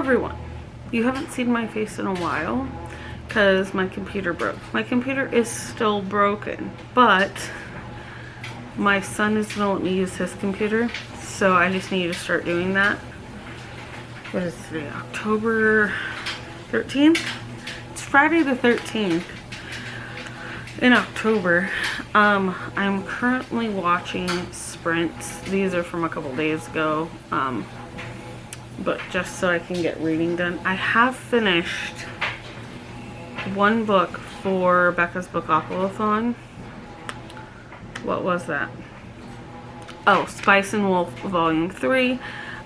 everyone. You haven't seen my face in a while because my computer broke. My computer is still broken, but my son is gonna let me use his computer, so I just need to start doing that. What is today? October 13th? It's Friday the 13th in October. I'm currently watching sprints. These are from a couple days ago, but just so I can get reading done. I have finished one book for Becca's Spookopoly. What was that? Oh, Spice and Wolf Volume 3.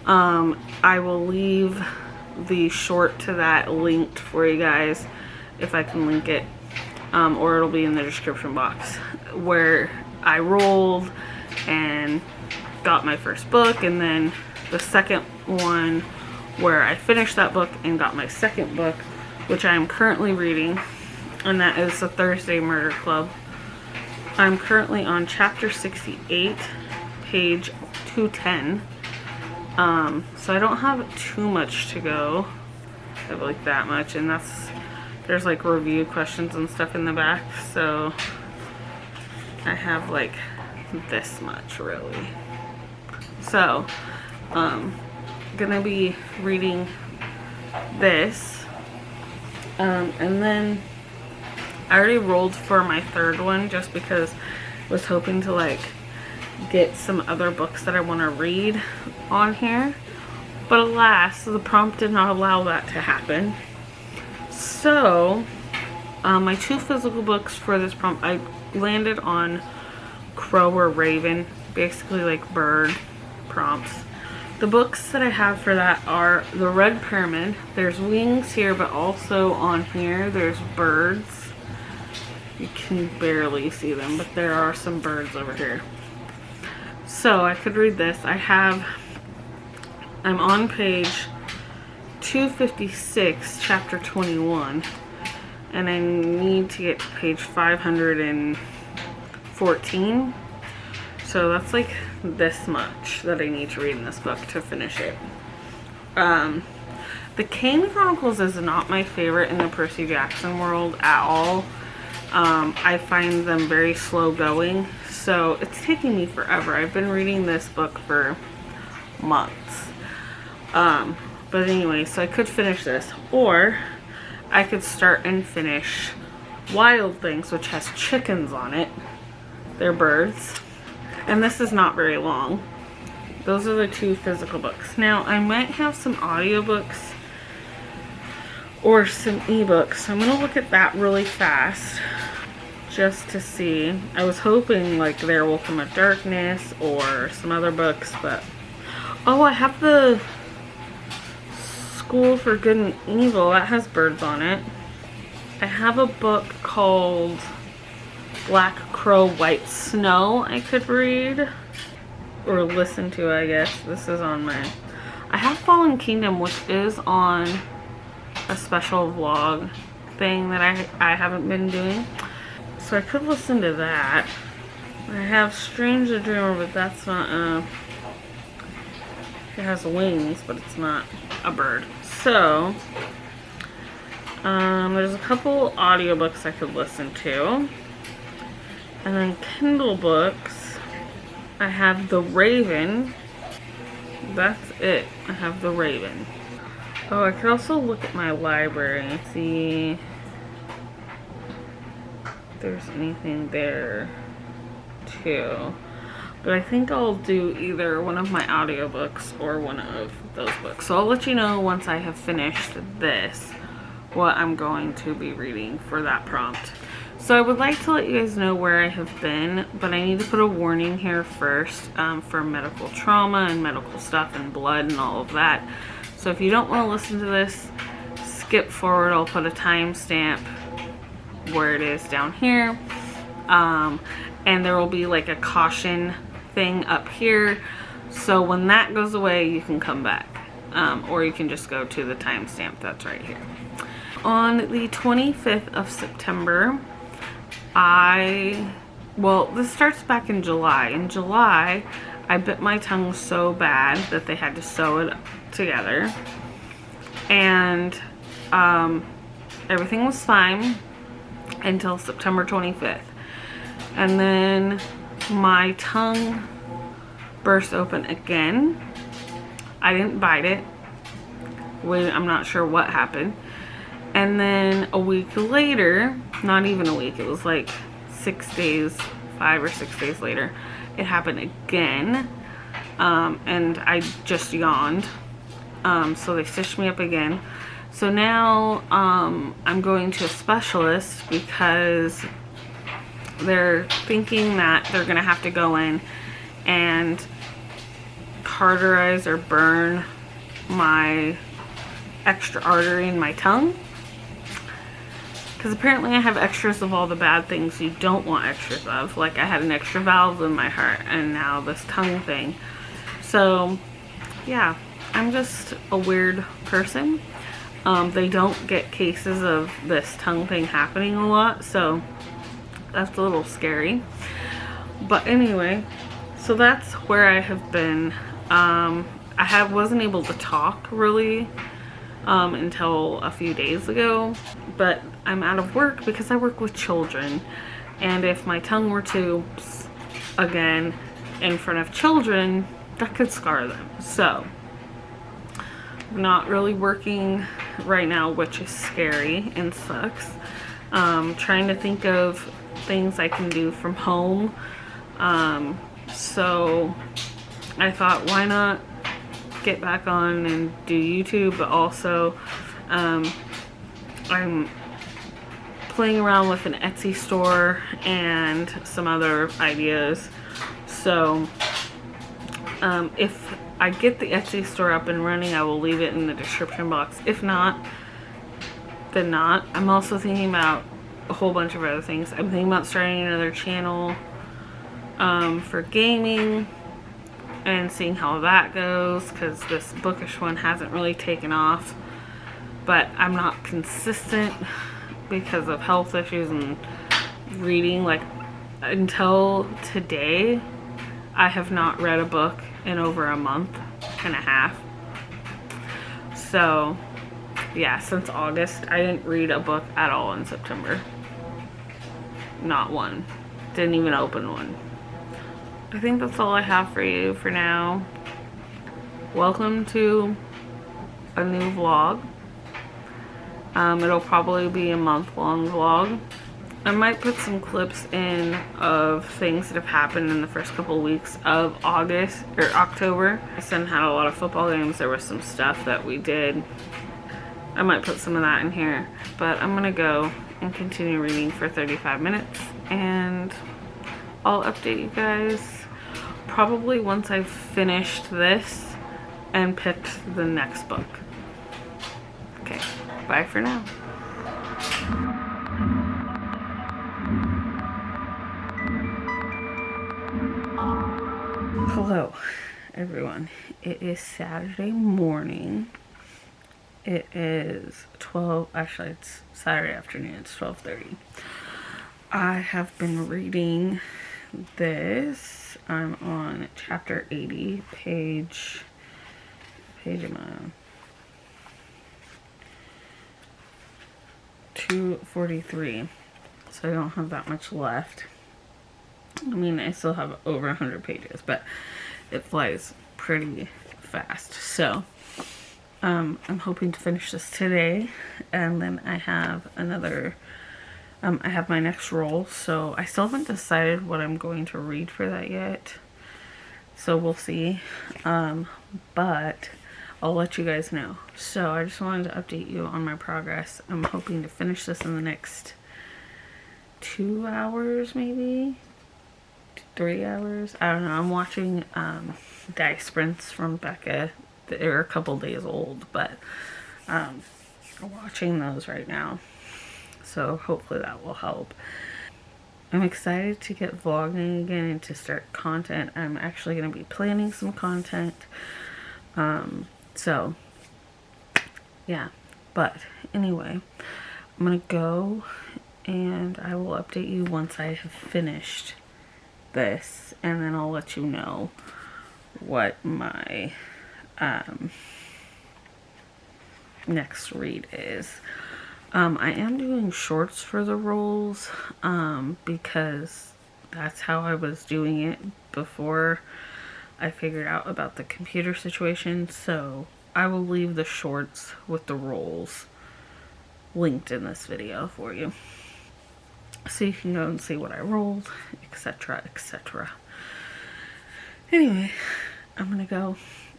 I will leave the short to that linked for you guys if I can link it, or it'll be in the description box, where I rolled and got my first book, and then the second one where I finished that book and got my second book, which I am currently reading, and that is The Thursday Murder Club. I'm currently on chapter 68, page 210. So I don't have too much to go. I have like that much, and there's like review questions and stuff in the back, so I have like this much really. So gonna be reading this, and then I already rolled for my third one just because I was hoping to like get some other books that I want to read on here, but alas, the prompt did not allow that to happen. So my two physical books for this prompt, I landed on crow or raven, basically like bird prompts. The books that I have for that are The Red Pyramid. There's wings here, but also on here there's birds. You can barely see them, but there are some birds over here. So I could read this. I'm on page 256, chapter 21, and I need to get to page 514. So that's like this much that I need to read in this book to finish it. The Kane Chronicles is not my favorite in the Percy Jackson world at all. I find them very slow going, so it's taking me forever. I've been reading this book for months. But anyway, so I could finish this, or I could start and finish Wild Things, which has chickens on it. They're birds. And this is not very long. Those are the two physical books. Now, I might have some audiobooks or some ebooks, so I'm going to look at that really fast just to see. I was hoping like There Will Come a Darkness or some other books, but oh, I have the School for Good and Evil. That has birds on it. I have a book called Black Crow, White Snow I could read or listen to, I guess. This is on my... I have Fallen Kingdom, which is on a special vlog thing that I haven't been doing. So I could listen to that. I have Strange the Dreamer, but that's not it has wings, but it's not a bird. So there's a couple audiobooks I could listen to. And then Kindle books, I have The Raven. That's it. I have The Raven. Oh, I could also look at my library and see if there's anything there too. But I think I'll do either one of my audiobooks or one of those books. So I'll let you know once I have finished this what I'm going to be reading for that prompt. So I would like to let you guys know where I have been, but I need to put a warning here first for medical trauma and medical stuff and blood and all of that. So if you don't want to listen to this, skip forward. I'll put a timestamp where it is down here. And there will be like a caution thing up here. So when that goes away, you can come back. Or you can just go to the timestamp that's right here. On the 25th of September, well, this starts back in July. In July, I bit my tongue so bad that they had to sew it together. and everything was fine until September 25th. And then my tongue burst open again. I didn't bite it. I'm not sure what happened. And then a week later, not even a week, it was like 6 days, 5 or 6 days later, it happened again. And I just yawned. So they stitched me up again. So now I'm going to a specialist because they're thinking that they're gonna have to go in and cauterize or burn my extra artery in my tongue, because apparently I have extras of all the bad things you don't want extras of. Like I had an extra valve in my heart, and now this tongue thing. So yeah, I'm just a weird person. They don't get cases of this tongue thing happening a lot, so that's a little scary. But anyway, so that's where I have been. I wasn't able to talk really until a few days ago, but I'm out of work because I work with children, and if my tongue were to again in front of children, that could scar them. So I'm not really working right now, which is scary and sucks. Trying to think of things I can do from home. So I thought, why not get back on and do YouTube, but also I'm playing around with an Etsy store and some other ideas. So if I get the Etsy store up and running, I will leave it in the description box. If not, then not. I'm also thinking about a whole bunch of other things. I'm thinking about starting another channel for gaming and seeing how that goes, because this bookish one hasn't really taken off, but I'm not consistent because of health issues and reading. Like until today, I have not read a book in over a month and a half. So yeah, since August I didn't read a book at all in September. Not one. Didn't even open one. I think that's all I have for you for now. Welcome to a new vlog. It'll probably be a month-long vlog. I might put some clips in of things that have happened in the first couple of weeks of August or October. My son had a lot of football games. There was some stuff that we did. I might put some of that in here, but I'm gonna go and continue reading for 35 minutes, and I'll update you guys probably once I've finished this and picked the next book. Okay, bye for now. Hello everyone, it is Saturday morning. It is 12, actually it's Saturday afternoon, it's 12:30. I have been reading this. I'm on chapter 80, page am I on? 243. So I don't have that much left. I mean, I still have over 100 pages, but it flies pretty fast. So I'm hoping to finish this today, and then I have another, I have my next roll, so I still haven't decided what I'm going to read for that yet, so we'll see, but I'll let you guys know. So I just wanted to update you on my progress. I'm hoping to finish this in the next 2 hours, maybe 3 hours. I don't know. I'm watching Dice Sprints from Becca. They're a couple days old, but I'm watching those right now, so hopefully that will help. I'm excited to get vlogging again and to start content. I'm actually going to be planning some content, so yeah. But anyway, I'm gonna go and I will update you once I have finished this, and then I'll let you know what my next read is. I am doing shorts for the rolls because that's how I was doing it before I figured out about the computer situation. So I will leave the shorts with the rolls linked in this video for you, so you can go and see what I rolled, etc, etc. Anyway, I'm gonna go,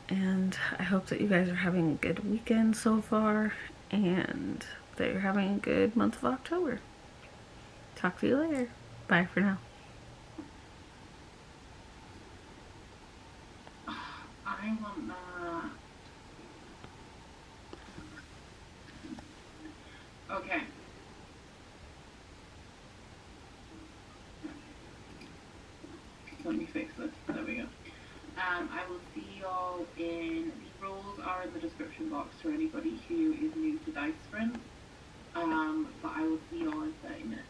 and I hope that you guys are having a good weekend so far, and that you're having a good month of October. Talk to you later. Bye for now. I want that. Okay. Let me fix this. There we go. I will see y'all in, the roles are in the description box for anybody who is new to Dice Sprint. But I will see y'all in 30 minutes.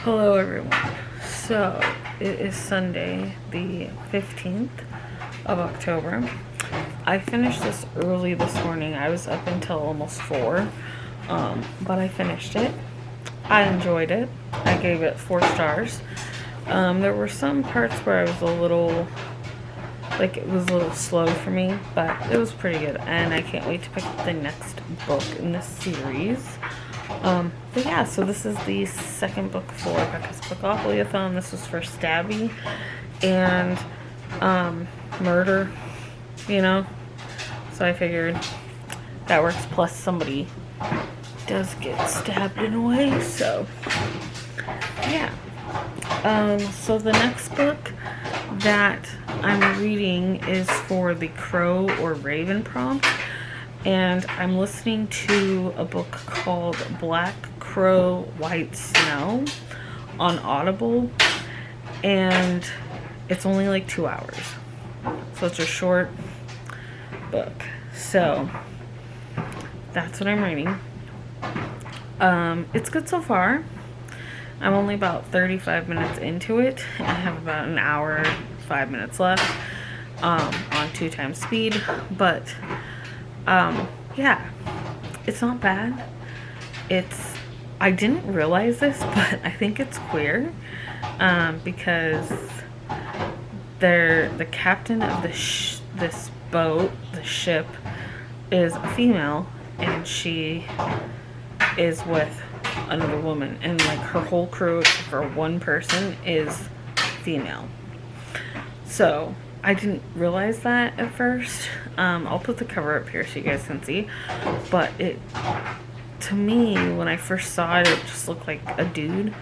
Hello everyone. So it is Sunday the 15th of October. I finished this early this morning. I was up until almost 4, but I finished it. I enjoyed it. I gave it 4 stars. There were some parts where I was a little, like, it was a little slow for me, but it was pretty good, and I can't wait to pick up the next book in this series. But yeah, so this is the second book for Becca's Spookopoly-a-thon. This was for Stabby and murder, you know, so I figured that works, plus somebody does get stabbed in a way, so yeah. So the next book that I'm reading is for the Crow or Raven prompt, and I'm listening to a book called Black Crow White Snow on Audible, and it's only like 2 hours, so it's a short book. So that's what I'm reading. It's good so far. I'm only about 35 minutes into it. I have about an hour, 5 minutes left on 2 times speed, but yeah, it's not bad. I didn't realize this, but I think it's queer, because the captain of this boat, the ship, is a female, and she is with another woman, and like her whole crew except for one person is female. So I didn't realize that at first. I'll put the cover up here so you guys can see, but to me, when I first saw it, it just looked like a dude,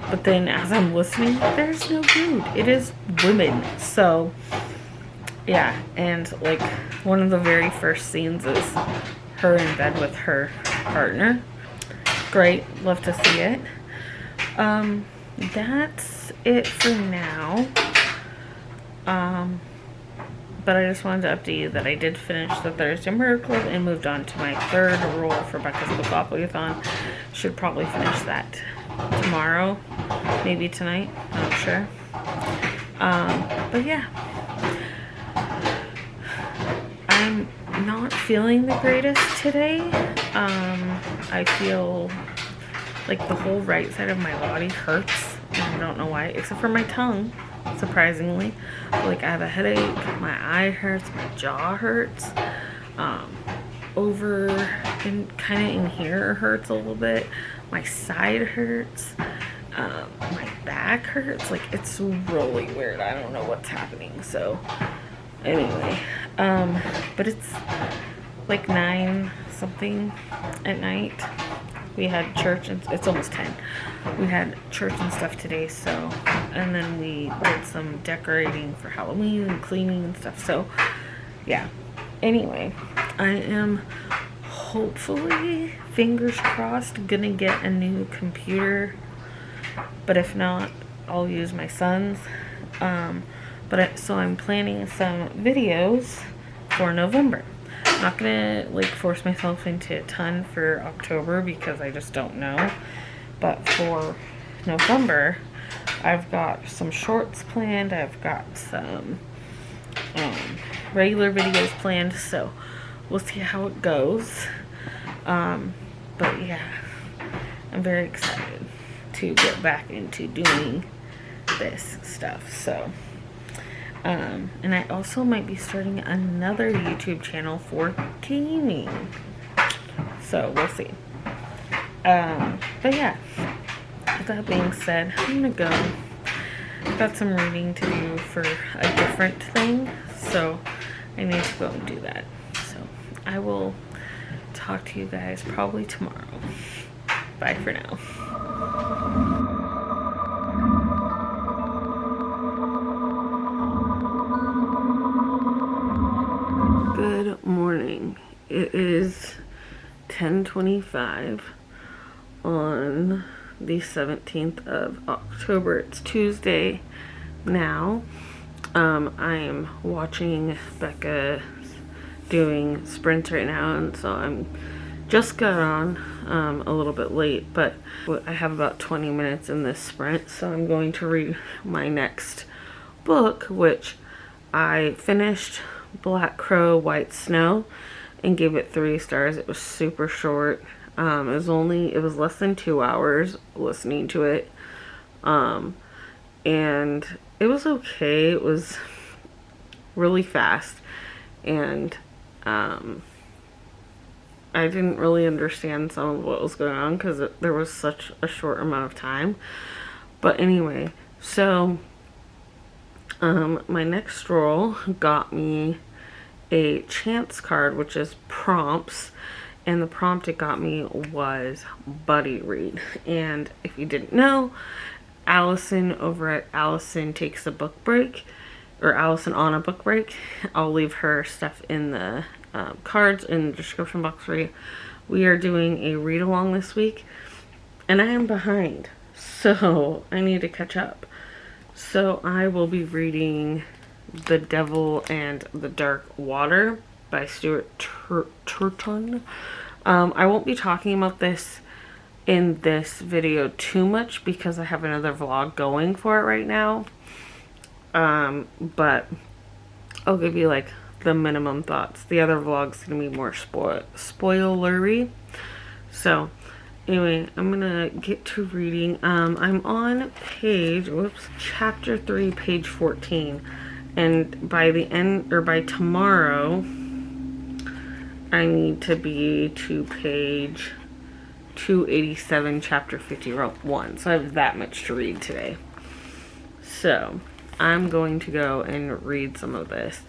but then as I'm listening, there's no dude, it is women. So yeah, and like one of the very first scenes is her in bed with her partner. Great, love to see it. That's it for now. But I just wanted to update you that I did finish the Thursday Murder Club and moved on to my third roll for Becca's Spookopoly-a-thon. Should probably finish that tomorrow, maybe tonight, not sure. But yeah, I'm not feeling the greatest today. I feel like the whole right side of my body hurts, and I don't know why, except for my tongue, surprisingly. Like, I have a headache, my eye hurts, my jaw hurts, over and kind of in here hurts a little bit, my side hurts, my back hurts. Like, it's really weird. I don't know what's happening. So anyway, but it's like 9 something at night. We had church, and it's almost 10. We had church and stuff today, so, and then we did some decorating for Halloween and cleaning and stuff. So yeah, anyway, I am hopefully, fingers crossed, gonna get a new computer, but if not, I'll use my son's. So I'm planning some videos for November. I'm not gonna like force myself into a ton for October because I just don't know. But for November, I've got some shorts planned. I've got some regular videos planned. So we'll see how it goes. But yeah, I'm very excited to get back into doing this stuff. So. And I also might be starting another YouTube channel for gaming. So we'll see. But yeah, with that being said, I'm gonna go. I've got some reading to do for a different thing, so I need to go and do that. So I will talk to you guys probably tomorrow. Bye for now. Good morning. It is 10:25 on the 17th of October. It's Tuesday now. I am watching Becca doing sprints right now, and so I'm just got on a little bit late, but I have about 20 minutes in this sprint, so I'm going to read my next book, which I finished Black Crow, White Snow, and gave it 3 stars. It was super short. It was less than 2 hours listening to it. And it was okay. It was really fast, and I didn't really understand some of what was going on because there was such a short amount of time. But anyway, so my next stroll got me a chance card, which is prompts, and the prompt it got me was buddy read. And if you didn't know, Allison over at Allison Takes a Book Break, or Allison on a Book Break, I'll leave her stuff in the cards in the description box for you. We are doing a read along this week, and I am behind, so I need to catch up. So I will be reading The Devil and the Dark Water by Stuart Turton. I won't be talking about this in this video too much because I have another vlog going for it right now. But I'll give you like the minimum thoughts. The other vlog's gonna be more spoilery. So anyway, I'm gonna get to reading. I'm on chapter 3, page 14. And by the end, or by tomorrow, I need to be to page 287, chapter 51. So I have that much to read today. So I'm going to go and read some of this.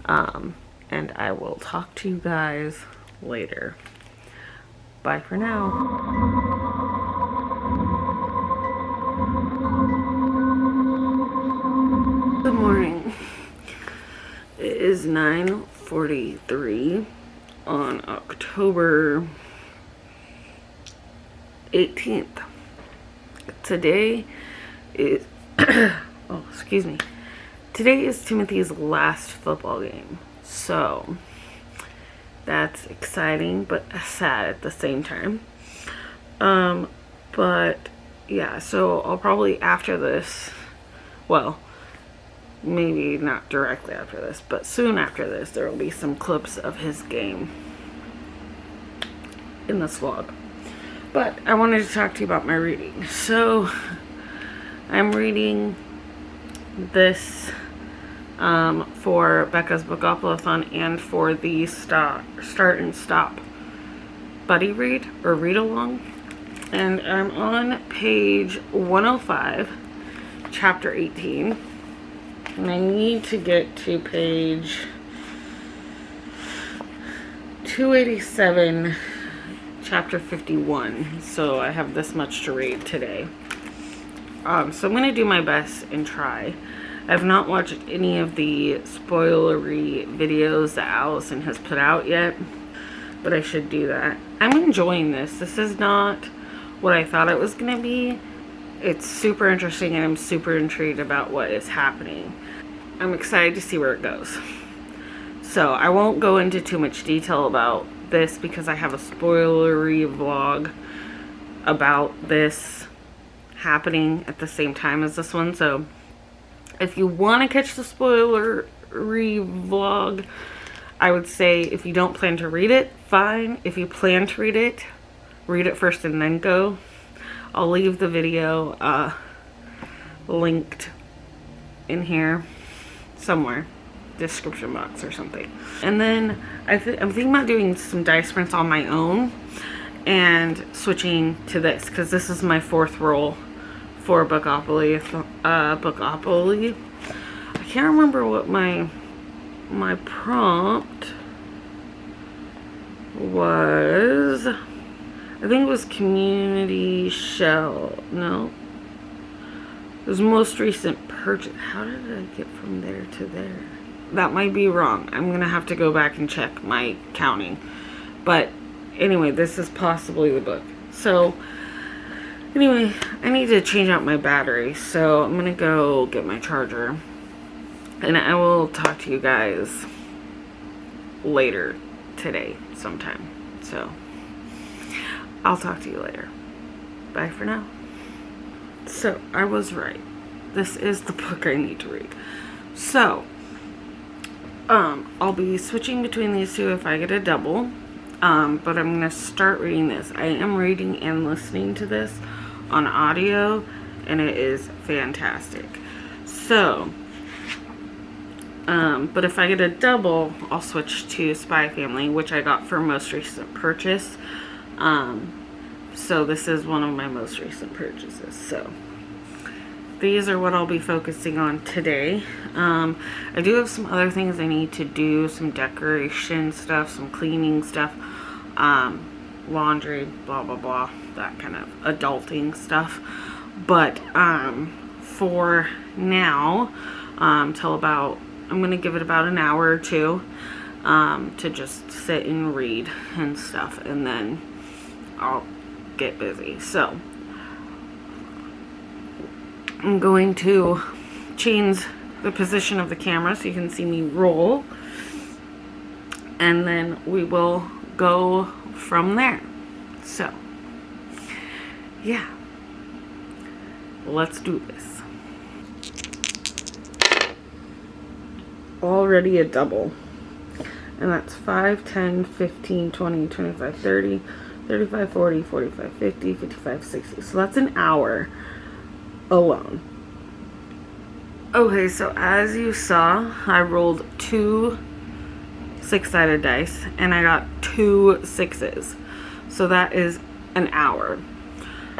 And I will talk to you guys later. Bye for now. Good morning. It is 9:43 on October 18th. Today is oh, excuse me. Today is Timothy's last football game. So that's exciting but sad at the same time. But yeah, so I'll probably after this, well, maybe not directly after this, but soon after this, there will be some clips of his game in this vlog. But I wanted to talk to you about my reading. So I'm reading this for Becca's Spookopoly and for the Start and Stop buddy read or read along. And I'm on page 105, chapter 18. And I need to get to page 287, chapter 51. So I have this much to read today. So I'm going to do my best and try. I've not watched any of the spoilery videos that Allison has put out yet, but I should do that. I'm enjoying this. This is not what I thought it was going to be. It's super interesting and I'm super intrigued about what is happening. I'm excited to see where it goes. So I won't go into too much detail about this because I have a spoilery vlog about this happening at the same time as this one. So if you want to catch the spoilery vlog, I would say if you don't plan to read it, fine. If you plan to read it first and then go. I'll leave the video linked in here somewhere, description box or something. And then I'm thinking about doing some dice prints on my own and switching to this because this is my fourth roll for Spookopoly. I can't remember what my prompt was. I think it was community shell. No. It was most recent purchase. How did I get from there to there? That might be wrong. I'm going to have to go back and check my counting. But anyway, this is possibly the book. So anyway, I need to change out my battery. So I'm going to go get my charger. And I will talk to you guys later today sometime. So I'll talk to you later. Bye for now. So, I was right. This is the book I need to read. So, I'll be switching between these two if I get a double. But I'm going to start reading this. I am reading and listening to this on audio, and it is fantastic. So, but if I get a double, I'll switch to Spy Family, which I got for most recent purchase. So this is one of my most recent purchases. So these are what I'll be focusing on today. I do have some other things I need to do, some decoration stuff, some cleaning stuff, laundry, blah, blah, blah, that kind of adulting stuff. But for now, till about, I'm going to give it about an hour or two to just sit and read and stuff, and then I'll get busy. So I'm going to change the position of the camera so you can see me roll, and then we will go from there. So yeah, let's do this. Already a double, and that's 5, 10, 15, 20, 25, 30, 35, 40, 45, 50, 55, 60. So that's an hour alone. Okay, so as you saw, I rolled 2 6-sided dice and I got 2 6s. So that is an hour.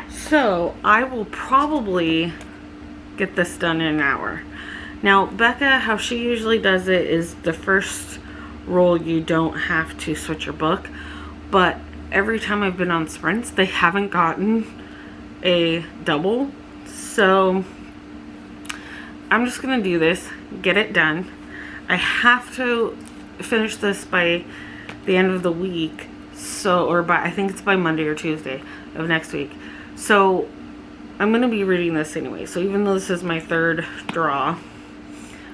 So I will probably get this done in an hour. Now, Becca, how she usually does it is the first roll you don't have to switch your book, but every time I've been on sprints, they haven't gotten a double. So I'm just gonna do this, get it done. I have to finish this by the end of the week, so, or by, I think it's by Monday or Tuesday of next week. So I'm gonna be reading this anyway. So even though this is my third draw,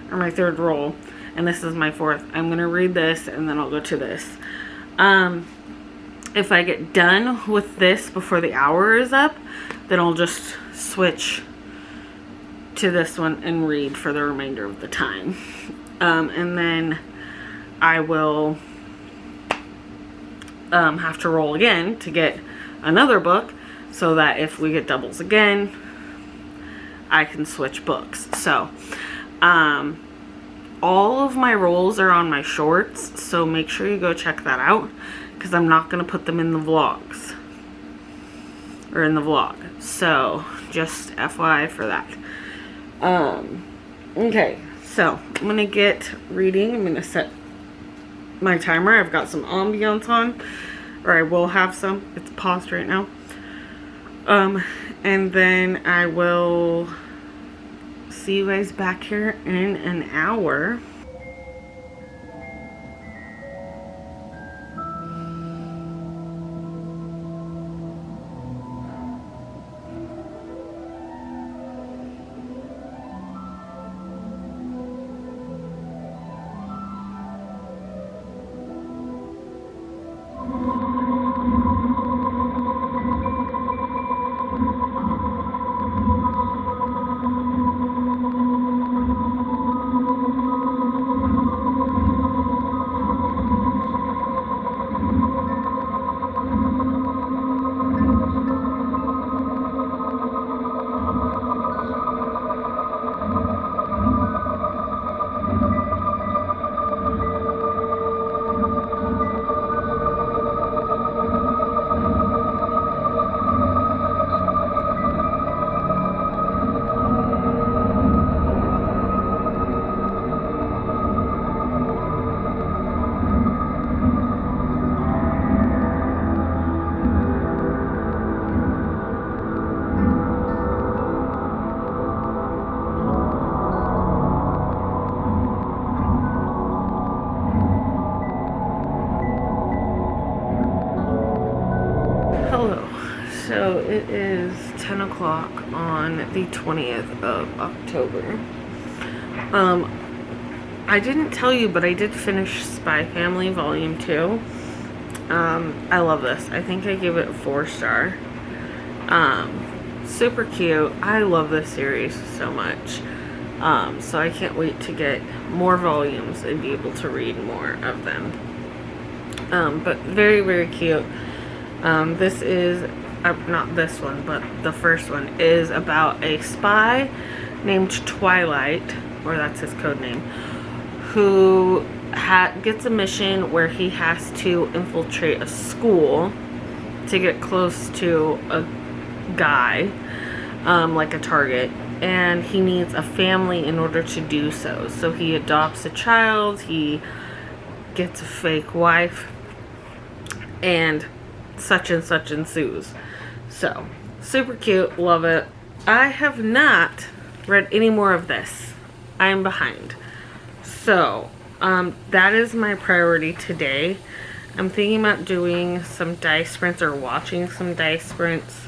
or my third roll, and this is my fourth, I'm gonna read this and then I'll go to this. If I get done with this before the hour is up, then I'll just switch to this one and read for the remainder of the time. And then I will have to roll again to get another book, so that if we get doubles again, I can switch books. So all of my rolls are on my shorts, so make sure you go check that out, because I'm not going to put them in the vlogs, or in the vlog. So just FYI for that. Okay, so I'm going to get reading. I'm going to set my timer. I've got some ambiance on, or I will have some. It's paused right now. And then I will see you guys back here in an hour. Hello. So it is 10 o'clock on the 20th of October. I didn't tell you, but I did finish Spy Family Volume 2. I love this. I think I gave it a 4-star. Super cute. I love this series so much. So I can't wait to get more volumes and be able to read more of them. But very, very cute. This is, not this one, but the first one is about a spy named Twilight, or that's his code name, who gets a mission where he has to infiltrate a school to get close to a guy, like a target, and he needs a family in order to do so. So he adopts a child, he gets a fake wife, and such ensues. So, super cute, love it. I have not read any more of this. I am behind. So, that is my priority today. I'm thinking about doing some dice sprints or watching some dice sprints.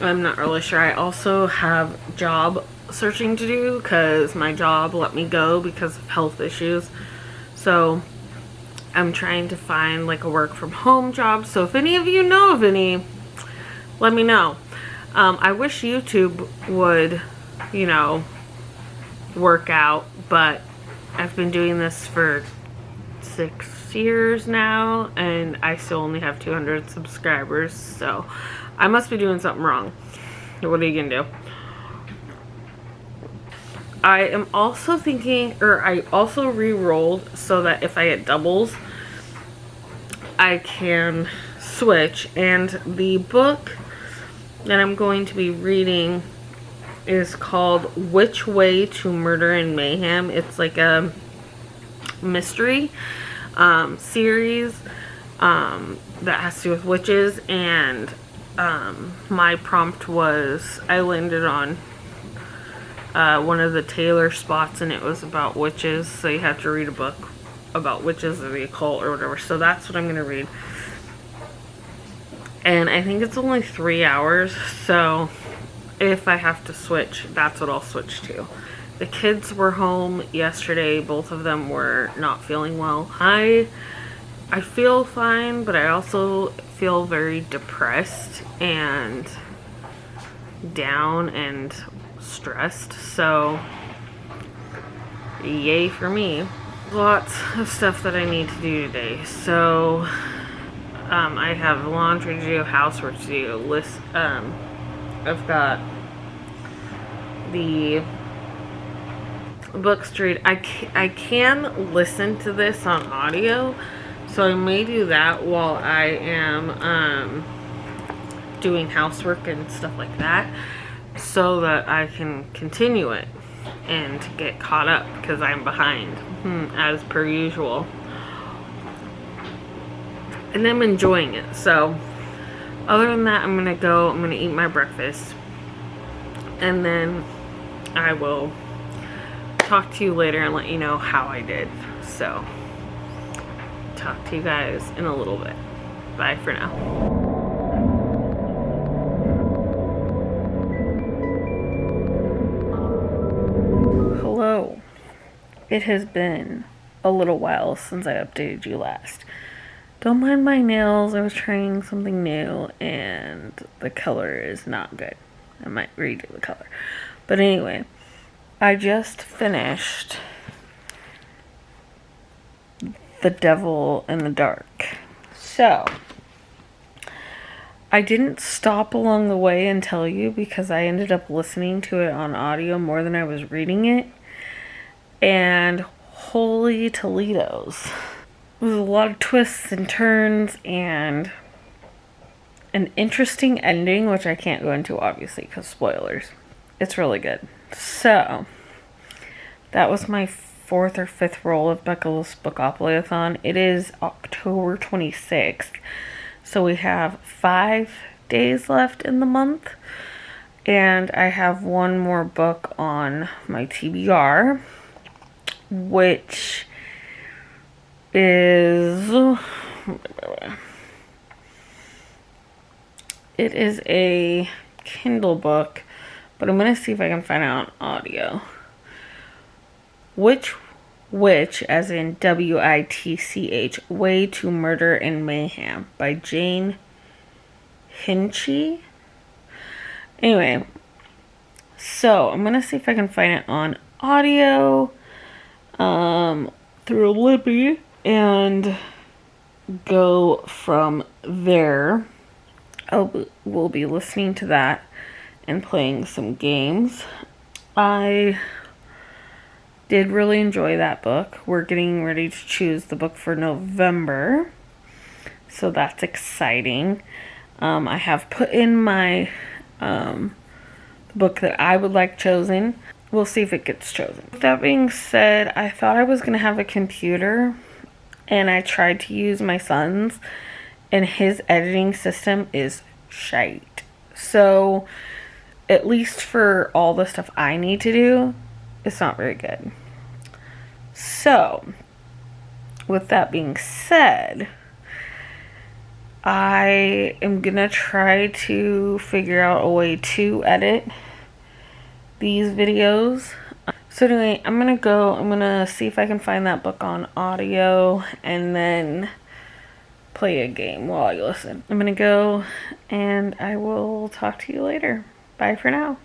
I'm not really sure. I also have job searching to do because my job let me go because of health issues. So, I'm trying to find like a work from home job. So if any of you know of any, let me know. I wish YouTube would, you know, work out, but I've been doing this for 6 years now and I still only have 200 subscribers. So I must be doing something wrong. What are you gonna do? I am also thinking, or I also re-rolled so that if I get doubles, I can switch. And the book that I'm going to be reading is called Which Way to Murder and Mayhem. It's like a mystery series that has to do with witches. And my prompt was, I landed on one of the Taylor spots and it was about witches, so you have to read a book about witches or the occult or whatever. So that's what I'm going to read. And I think it's only 3 hours, so if I have to switch, that's what I'll switch to. The kids were home yesterday. Both of them were not feeling well. I feel fine, but I also feel very depressed and down and stressed. So yay for me. Lots of stuff that I need to do today. So I have laundry to do, housework to do, I've got the books to read. I can listen to this on audio, so I may do that while I am doing housework and stuff like that, so that I can continue it and get caught up, because I'm behind as per usual, and I'm enjoying it. So other than that, I'm gonna eat my breakfast, and then I will talk to you later and let you know how I did. So talk to you guys in a little bit. Bye for now. Hello. It has been a little while since I updated you last. Don't mind my nails. I was trying something new and the color is not good. I might redo the color. But anyway, I just finished The Devil in the Dark. So I didn't stop along the way and tell you, because I ended up listening to it on audio more than I was reading it. And holy Toledos. There was a lot of twists and turns and an interesting ending, which I can't go into obviously because spoilers. It's really good. So that was my 4th or 5th roll of Becca's Spookopoly-a-thon. It is October 26th. So we have 5 days left in the month. And I have one more book on my TBR, which is, it is a Kindle book, but I'm going to see if I can find it on audio. Which, as in WITCH, Way to Murder and Mayhem by Jane Hinchy. Anyway, so I'm going to see if I can find it on audio through Libby and go from there. We'll be listening to that and playing some games. I did really enjoy that book. We're getting ready to choose the book for November, so that's exciting. I have put in my book that I would like chosen. We'll see if it gets chosen. With that being said, I thought I was going to have a computer, and I tried to use my son's, and his editing system is shite. So, at least for all the stuff I need to do, it's not very good. So, with that being said, I am going to try to figure out a way to edit these videos. So anyway, I'm gonna see if I can find that book on audio and then play a game while I listen. I'm gonna go and I will talk to you later. Bye for now.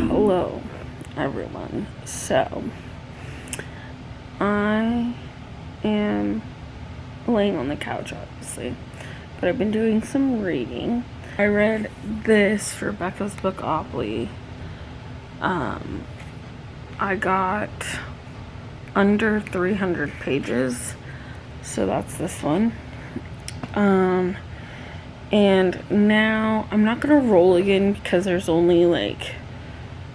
Hello everyone. So I am laying on the couch obviously, but I've been doing some reading. I read this for Becca's Spookopoly. I got under 300 pages, so that's this one. And now I'm not gonna roll again because there's only like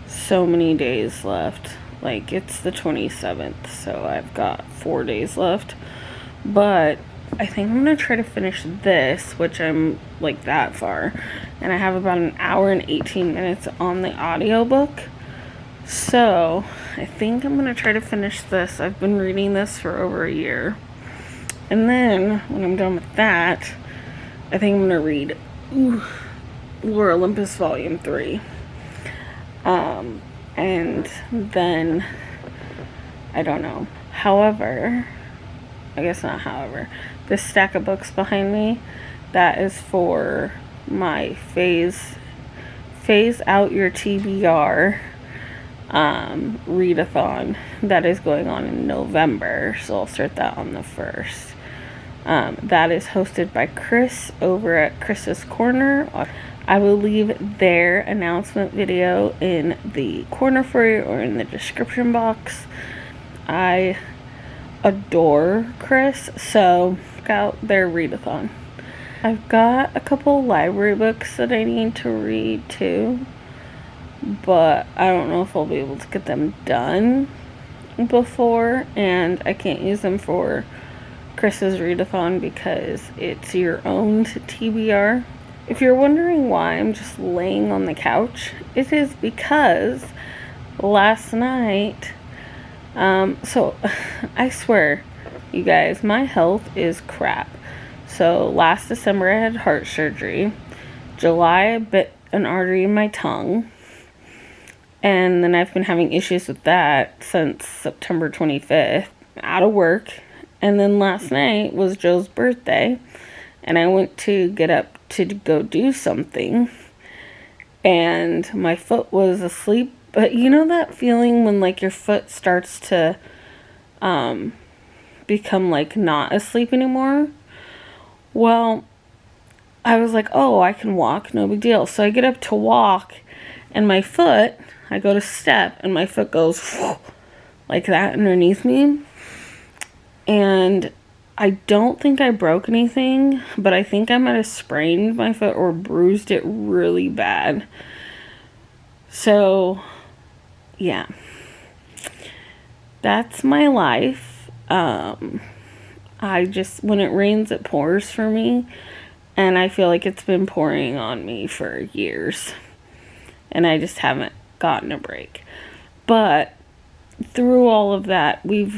so many days left. Like it's the 27th, so I've got 4 days left. But I think I'm gonna try to finish this, which I'm like that far, and I have about an hour and 18 minutes on the audiobook. So I think I'm gonna try to finish this. I've been reading this for over a year, and then when I'm done with that, I think I'm gonna read Lore Olympus Volume 3. And then I don't know. However, I guess not however, this stack of books behind me, that is for my phase out your TBR readathon that is going on in November. So I'll start that on the 1st. That is hosted by Chris over at Chris's Corner. I will leave their announcement video in the corner for you or in the description box. I adore Chris, so check out their readathon. I've got a couple library books that I need to read too, but I don't know if I'll be able to get them done before, and I can't use them for Chris's readathon because it's your own TBR. If you're wondering why I'm just laying on the couch, it is because last night, so I swear, you guys, my health is crap. So last December I had heart surgery. July I bit an artery in my tongue. And then I've been having issues with that since September 25th. Out of work. And then last night was Joe's birthday. And I went to get up to go do something. And my foot was asleep. But you know that feeling when like your foot starts to become like not asleep anymore? Well, I was like, oh, I can walk, no big deal. So I get up to walk, and my foot, I go to step, and my foot goes like that underneath me. And I don't think I broke anything, but I think I might have sprained my foot or bruised it really bad. So, yeah. That's my life. When it rains, it pours for me. And I feel like it's been pouring on me for years. And I just haven't gotten a break. But through all of that, we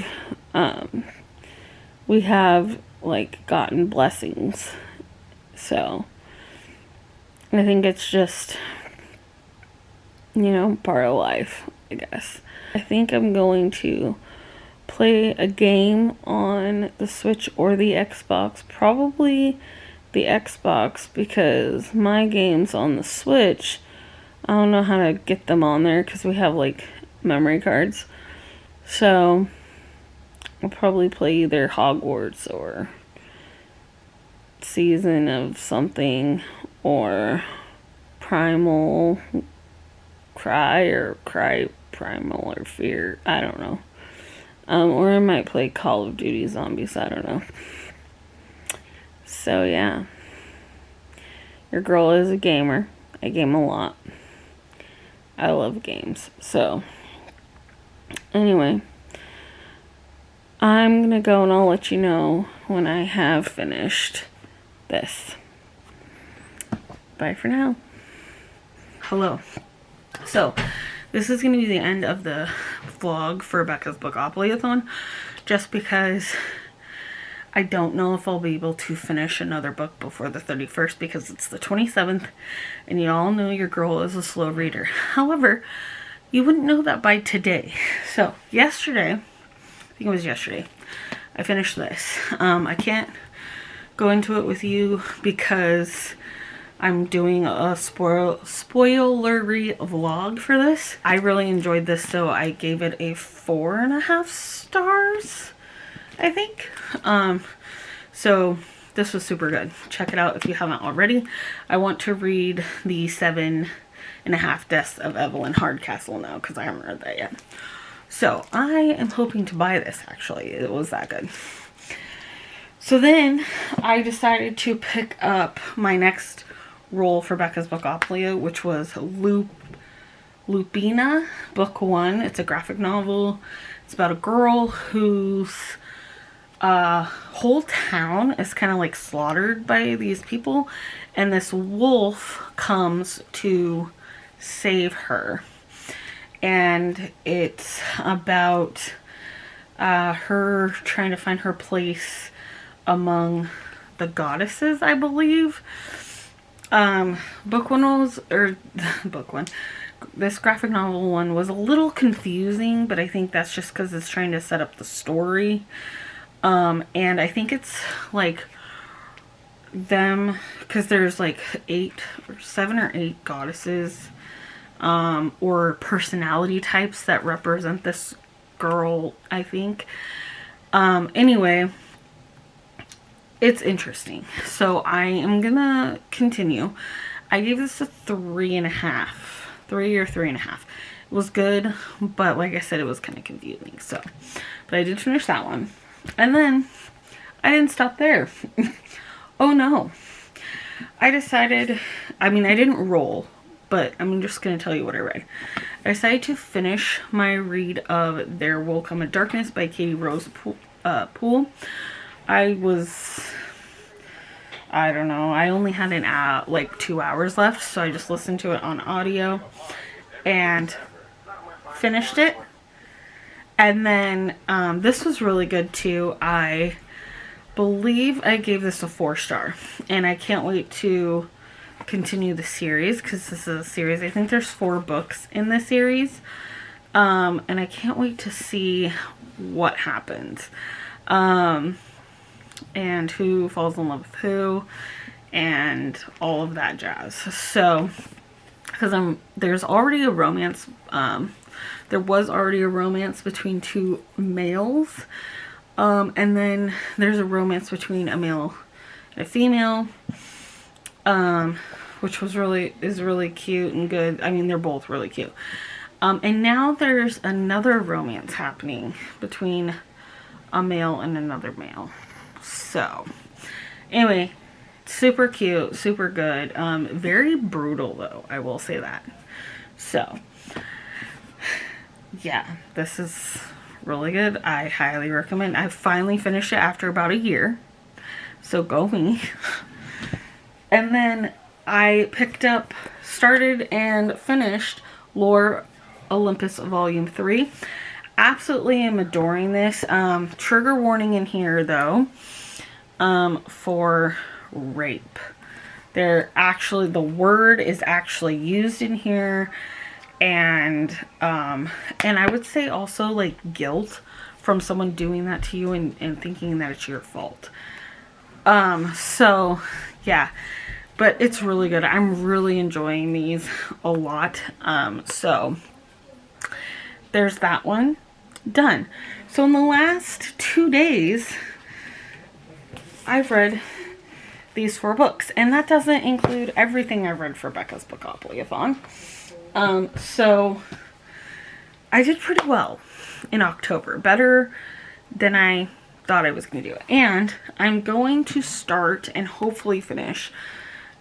have like gotten blessings. So I think it's just, part of life, I guess. I think I'm going to play a game on the Switch or the Xbox. Probably the Xbox, because my games on the Switch, I don't know how to get them on there because we have like memory cards. So I'll probably play either Hogwarts or Season of something or Primal Cry Primal or Fear. I don't know. Or I might play Call of Duty Zombies. I don't know. So yeah. Your girl is a gamer. I game a lot. I love games. So anyway, I'm gonna go and I'll let you know when I have finished this. Bye for now. Hello. So this is going to be the end of the vlog for Becca's Spookopoly-a-thon, just because I don't know if I'll be able to finish another book before the 31st, because it's the 27th, and you all know your girl is a slow reader. However, you wouldn't know that by today. So yesterday, I think it was yesterday, I finished this. I can't go into it with you because I'm doing a spoilery vlog for this. I really enjoyed this, so I gave it a 4.5 stars, I think. So this was super good. Check it out if you haven't already. I want to read the 7.5 Deaths of Evelyn Hardcastle now, because I haven't read that yet. So I am hoping to buy this, actually. It was that good. So then I decided to pick up my next roll for Becca's Spookopoly, which was Lupina, book 1. It's a graphic novel. It's about a girl whose whole town is kind of like slaughtered by these people, and this wolf comes to save her. And it's about her trying to find her place among the goddesses, I believe. Book 1 was, book 1, this graphic novel one was a little confusing, but I think that's just because it's trying to set up the story. And I think it's like them, because there's like 7 or 8 goddesses, or personality types that represent this girl, I think. Anyway, it's interesting. So I am gonna continue. I gave this a 3.5. 3 or 3.5. It was good, but like I said, it was kind of confusing. So, but I did finish that one. And then I didn't stop there. Oh no. I decided, I mean, I didn't roll, but I'm just going to tell you what I read. I decided to finish my read of There Will Come a Darkness by Katie Rose Poole. I don't know, I only had like 2 hours left, so I just listened to it on audio and finished it. And then this was really good too. I believe I gave this a 4-star, and I can't wait to continue the series, because this is a series. I think there's 4 books in this series, and I can't wait to see what happens, and who falls in love with who, and all of that jazz. So, because there's already a romance, there was already a romance between 2 males, and then there's a romance between a male and a female, which is really cute and good. I mean, they're both really cute. And now there's another romance happening between a male and another male. So, anyway, super cute, super good. Very brutal though, I will say that. So, yeah, this is really good. I highly recommend. I finally finished it after about a year. So go me. And then I started and finished Lore Olympus Volume 3. Absolutely am adoring this. Trigger warning in here though, for rape. The word is actually used in here, and I would say also like guilt from someone doing that to you and thinking that it's your fault. So yeah, but it's really good. I'm really enjoying these a lot. So there's that one done. So in the last 2 days, I've read these 4 books, and that doesn't include everything I've read for Becca's Spookopoly-a-thon. So I did pretty well in October, better than I thought I was going to do. And I'm going to start and hopefully finish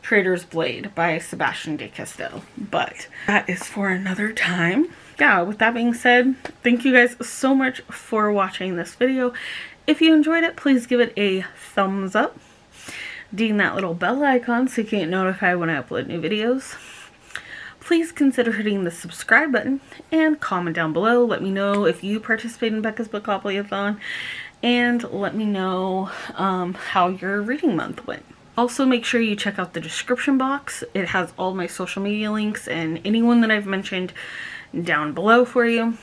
Traitor's Blade by Sebastian de Castell, but that is for another time. Yeah, with that being said, thank you guys so much for watching this video. If you enjoyed it, please give it a thumbs up. Ding that little bell icon so you can get notified when I upload new videos. Please consider hitting the subscribe button and comment down below. Let me know if you participate in Becca's Spookopoly-a-thon, and let me know how your reading month went. Also, make sure you check out the description box. It has all my social media links and anyone that I've mentioned down below for you,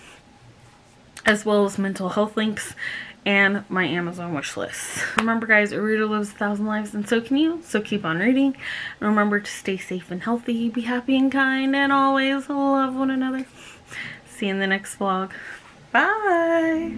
as well as mental health links and my Amazon wish list. Remember guys, a reader lives 1,000 lives, and so can you. So keep on reading. And remember to stay safe and healthy, be happy and kind, and always love one another. See you in the next vlog. Bye!